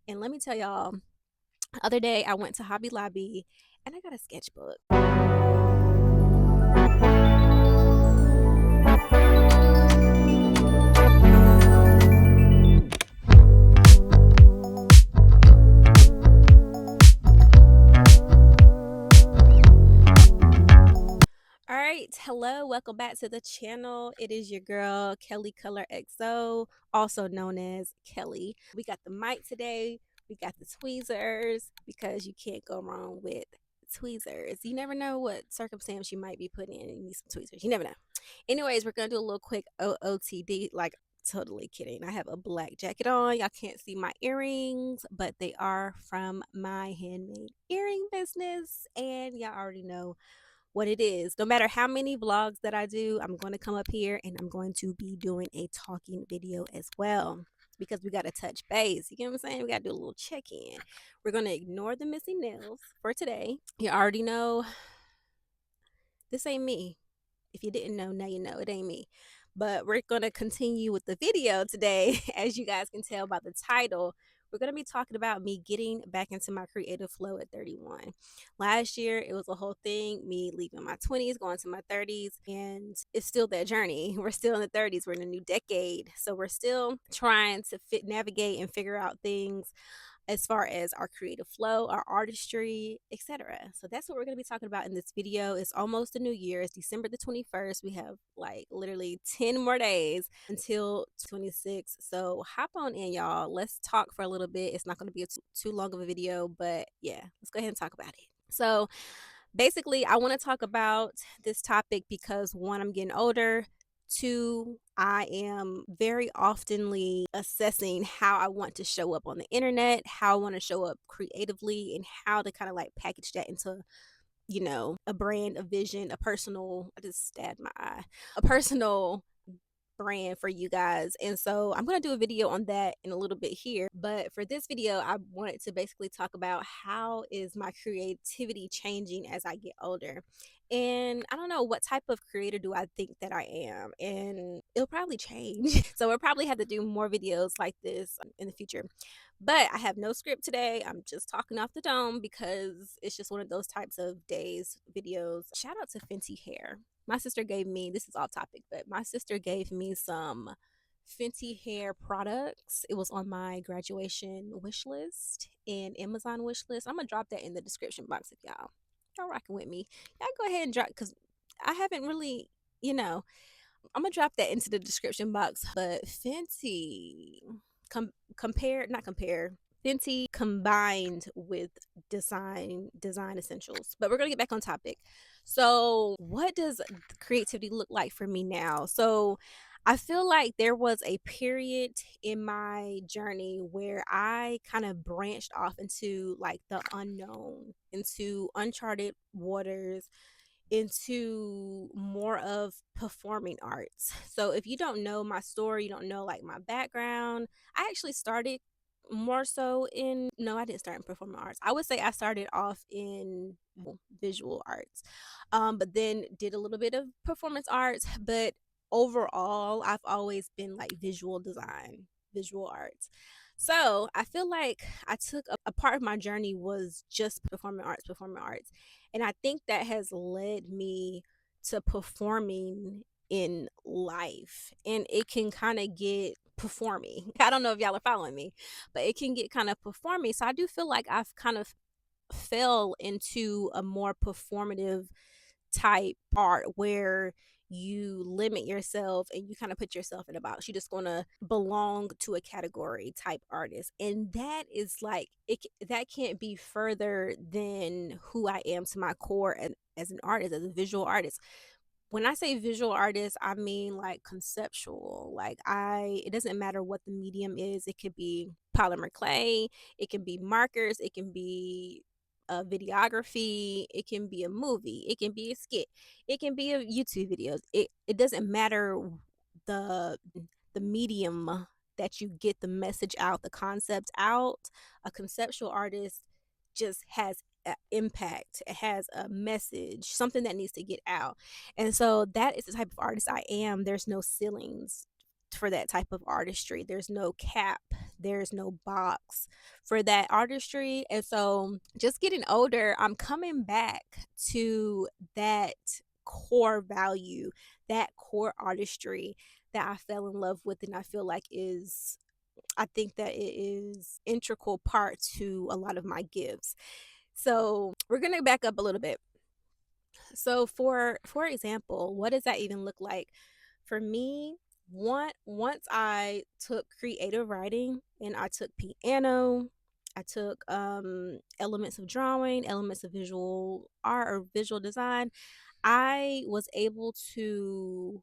And let me tell y'all, the other day I went to Hobby Lobby and I got a sketchbook. All right, hello, welcome back to the channel. It is your girl Kelly Color XO, also known as Kelly. We got the mic today. We got the tweezers because you can't go wrong with tweezers. You never know what circumstance you might be put in and you need some tweezers. You never know. Anyways, we're gonna do a little quick OOTD. Like, totally kidding. I have a black jacket on. Y'all can't see my earrings, but they are from my handmade earring business, and y'all already know what it is. No matter how many vlogs that I do, I'm going to come up here and I'm going to be doing a talking video as well, because we got to touch base. You get what I'm saying? We got to do a little check in. We're going to ignore the missing nails for today. You already know this ain't me. If you didn't know, now you know it ain't me. But we're going to continue with the video today. As you guys can tell by the title, we're going to be talking about me getting back into my creative flow at 31. Last year, it was a whole thing, me leaving my 20s, going to my 30s, and it's still that journey. We're still in the 30s, we're in a new decade. So we're still trying to navigate and figure out things as far as our creative flow, our artistry, etc. So that's what we're going to be talking about in this video. It's almost the new year. It's December the 21st. We have like literally 10 more days until 26. So hop on in, y'all. Let's talk for a little bit. It's not going to be too long of a video, but yeah, let's go ahead and talk about it. So basically, I want to talk about this topic because one, I'm getting older. Two, I am very oftenly assessing how I want to show up on the internet, how I want to show up creatively, and how to kind of like package that into, a brand, a vision, a personal, I just stabbed my eye, a personal brand for you guys. And so I'm going to do a video on that in a little bit here, but for this video I wanted to basically talk about how is my creativity changing as I get older. And I don't know what type of creator do I think that I am, and it'll probably change. So we'll probably have to do more videos like this in the future. But I have no script today. I'm just talking off the dome because it's just one of those types of days videos. Shout out to Fenty Hair. My sister gave me, this is off topic, but my sister gave me some Fenty Hair products. It was on my graduation wish list and Amazon wish list. I'm gonna drop that in the description box if y'all rocking with me. Y'all go ahead and drop, because I haven't really, I'm gonna drop that into the description box. But Fenty not compare Fenty combined with design essentials. But we're gonna get back on topic. So what does creativity look like for me now? So I feel like there was a period in my journey where I kind of branched off into like the unknown, into uncharted waters, into more of performing arts. So if you don't know my story, you don't know like my background, I actually started more so in, no, I didn't start in performing arts. I would say I started off in visual arts, but then did a little bit of performance arts. But overall, I've always been like visual design, visual arts. So I feel like I took a part of my journey was just performing arts. And I think that has led me to performing in life. And it can kind of get performing. I don't know if y'all are following me, but it can get kind of performing. So I do feel like I've kind of fell into a more performative type art where you limit yourself and you kind of put yourself in a box. You're just gonna belong to a category type artist, and that is like that can't be further than who I am to my core and as an artist, as a visual artist. When I say visual artist, I mean like conceptual. Like, it doesn't matter what the medium is. It could be polymer clay, it can be markers, it can be a videography, it can be a movie, it can be a skit, it can be a YouTube videos. It doesn't matter the the medium that you get the message out, the concept out. A conceptual artist just has impact. It has a message, something that needs to get out. And so that is the type of artist I am. There's no ceilings for that type of artistry. There's no cap, there's no box for that artistry. And so, just getting older, I'm coming back to that core value, that core artistry that I fell in love with, and I feel like is I think that it is integral part to a lot of my gifts. So we're gonna back up a little bit. So for example, what does that even look like for me? Once I took creative writing and I took piano, I took elements of drawing, elements of visual art or visual design, I was able to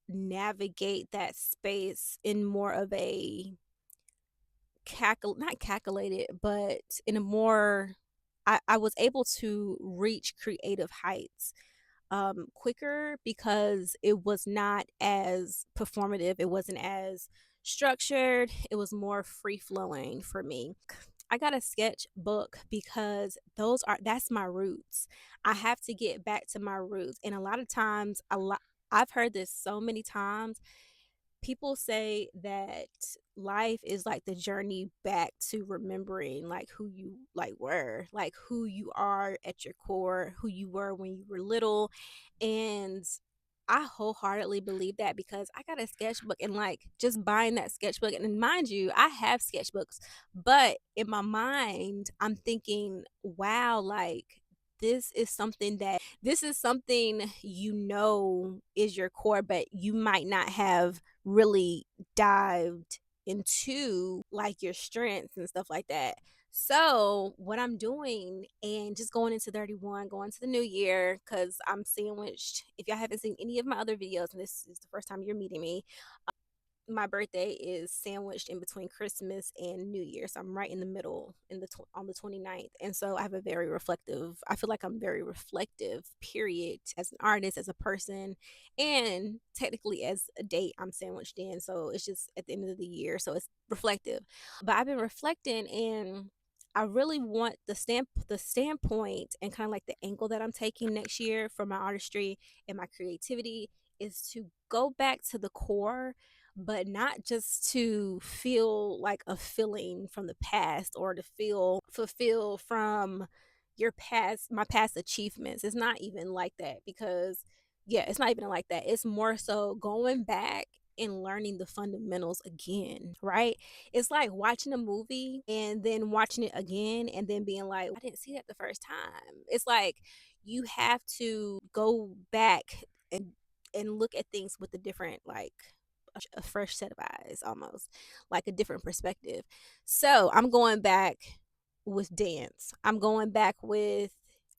navigate that space in more of a not calculated, but in a more I was able to reach creative heights quicker because it was not as performative, it wasn't as structured, it was more free flowing for me. I got a sketchbook because that's my roots. I have to get back to my roots, and a lot of times I've heard this so many times. People say that life is like the journey back to remembering like who you like were, like who you are at your core, who you were when you were little. And I wholeheartedly believe that because I got a sketchbook, and like just buying that sketchbook, and mind you, I have sketchbooks, but in my mind, I'm thinking, wow, like this is something is your core, but you might not have really dived into like your strengths and stuff like that. So, what I'm doing and just going into 31, going to the new year, because I'm sandwiched. If y'all haven't seen any of my other videos, and this is the first time you're meeting me, my birthday is sandwiched in between Christmas and New Year. So I'm right in the middle on the 29th. And so I feel like I'm very reflective, period, as an artist, as a person, and technically as a date I'm sandwiched in. So it's just at the end of the year. So it's reflective. But I've been reflecting, and I really want the standpoint and kind of like the angle that I'm taking next year for my artistry and my creativity is to go back to the core, but not just to feel like a feeling from the past or to feel fulfilled from my past achievements. It's not even like that because, yeah, it's not even like that. It's more so going back and learning the fundamentals again, right? It's like watching a movie and then watching it again and then being like, I didn't see that the first time. It's like you have to go back and look at things with a different, like, a fresh set of eyes, almost like a different perspective. So I'm going back with dance. I'm going back with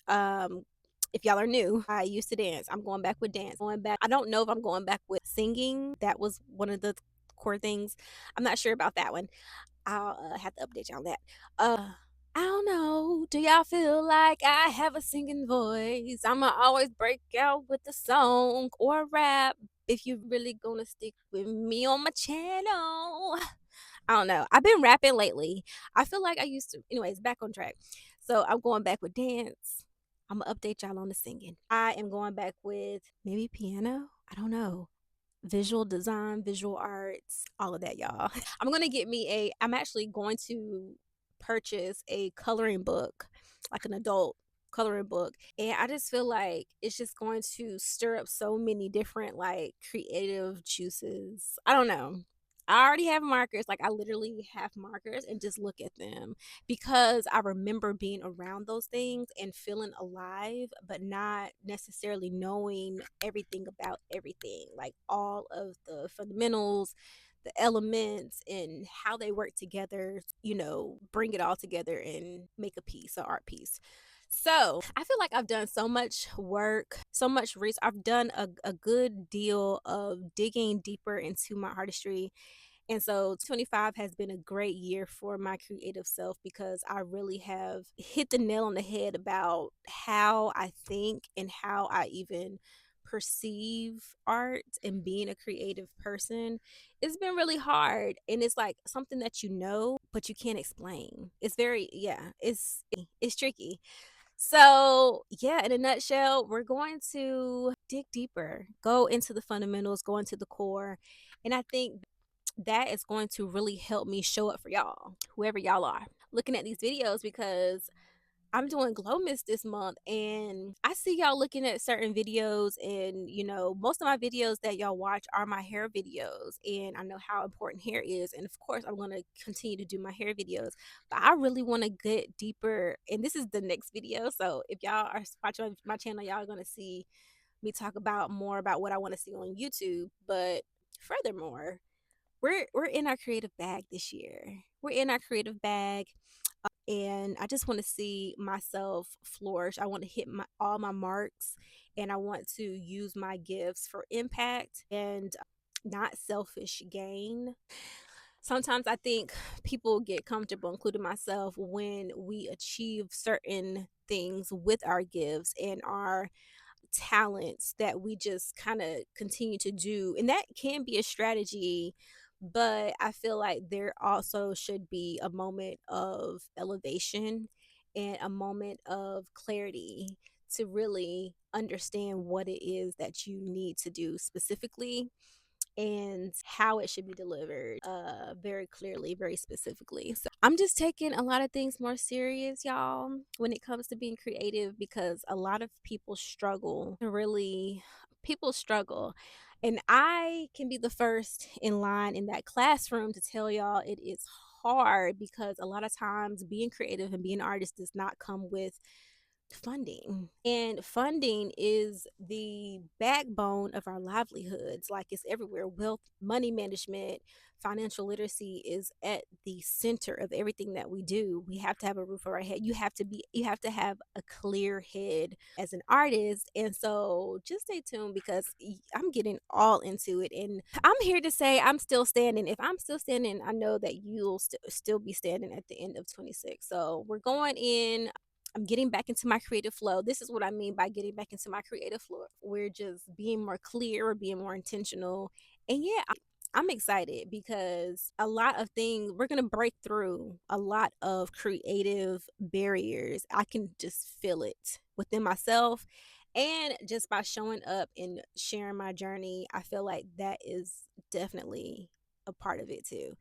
um if y'all are new, I used to dance. I'm going back with dance. Going back. I don't know if I'm going back with singing. That was one of the core things. I'm not sure about that one. I'll have to update you on that. I don't know. Do y'all feel like I have a singing voice? I'ma always break out with a song or rap if you really gonna stick with me on my channel. I don't know. I've been rapping lately. I feel like I used to. Anyways, back on track. So I'm going back with dance. I'm gonna update y'all on the singing. I am going back with maybe piano. I don't know, visual design, visual arts, all of that, y'all. I'm actually going to purchase a coloring book, like an adult coloring book. And I just feel like it's just going to stir up so many different like creative juices. I don't know. I already have markers. Like I literally have markers and just look at them because I remember being around those things and feeling alive, but not necessarily knowing everything about everything, like all of the fundamentals, the elements, and how they work together, bring it all together and make a piece, an art piece. So I feel like I've done so much work, so much research. I've done a good deal of digging deeper into my artistry, and so 25 has been a great year for my creative self because I really have hit the nail on the head about how I think and how I even perceive art and being a creative person. It's been really hard, and it's like something that but you can't explain. It's very, yeah, it's tricky. So, yeah, in a nutshell, we're going to dig deeper, go into the fundamentals, go into the core, And I think that is going to really help me show up for y'all, whoever y'all are, looking at these videos, because I'm doing Glowmas this month and I see y'all looking at certain videos, and most of my videos that y'all watch are my hair videos, and I know how important hair is, and of course I'm going to continue to do my hair videos, but I really want to get deeper, and this is the next video. So if y'all are watching my channel, y'all are going to see me talk about more about what I want to see on YouTube. But furthermore, we're in our creative bag this year. We're in our creative bag, and I just want to see myself flourish. I want to hit all my marks, and I want to use my gifts for impact and not selfish gain. Sometimes I think people get comfortable, including myself, when we achieve certain things with our gifts and our talents, that we just kind of continue to do. And that can be a strategy, but I feel like there also should be a moment of elevation and a moment of clarity to really understand what it is that you need to do specifically and how it should be delivered, very clearly, very specifically. So I'm just taking a lot of things more serious, y'all, when it comes to being creative, because a lot of people struggle. Really, people struggle. And I can be the first in line in that classroom to tell y'all it is hard, because a lot of times being creative and being an artist does not come with funding, and funding is the backbone of our livelihoods. Like, it's everywhere. Wealth, money management, financial literacy is at the center of everything that we do. We have to have a roof over our head. You have to have a clear head as an artist. And so just stay tuned, because I'm getting all into it, and I'm here to say I'm still standing. If I'm still standing, I know that you'll still be standing at the end of 26. So we're going in. I'm getting back into my creative flow. This is what I mean by getting back into my creative flow. We're just being more clear, we're being more intentional. And yeah, I'm excited, because a lot of things, we're going to break through a lot of creative barriers. I can just feel it within myself. And just by showing up and sharing my journey, I feel like that is definitely a part of it too.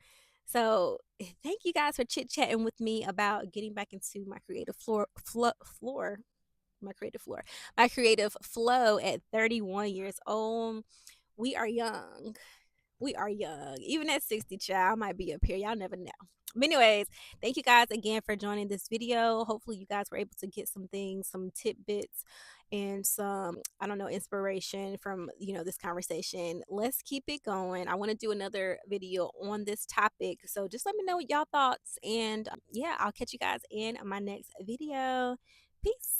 So thank you guys for chit chatting with me about getting back into my creative my creative flow at 31 years old. We are young. We are young. Even at 60, child, I might be up here. Y'all never know. But anyways, thank you guys again for joining this video. Hopefully you guys were able to get some things, some tidbits, and some, I don't know, inspiration from, this conversation. Let's keep it going. I want to do another video on this topic. So just let me know what y'all thoughts. And yeah, I'll catch you guys in my next video. Peace.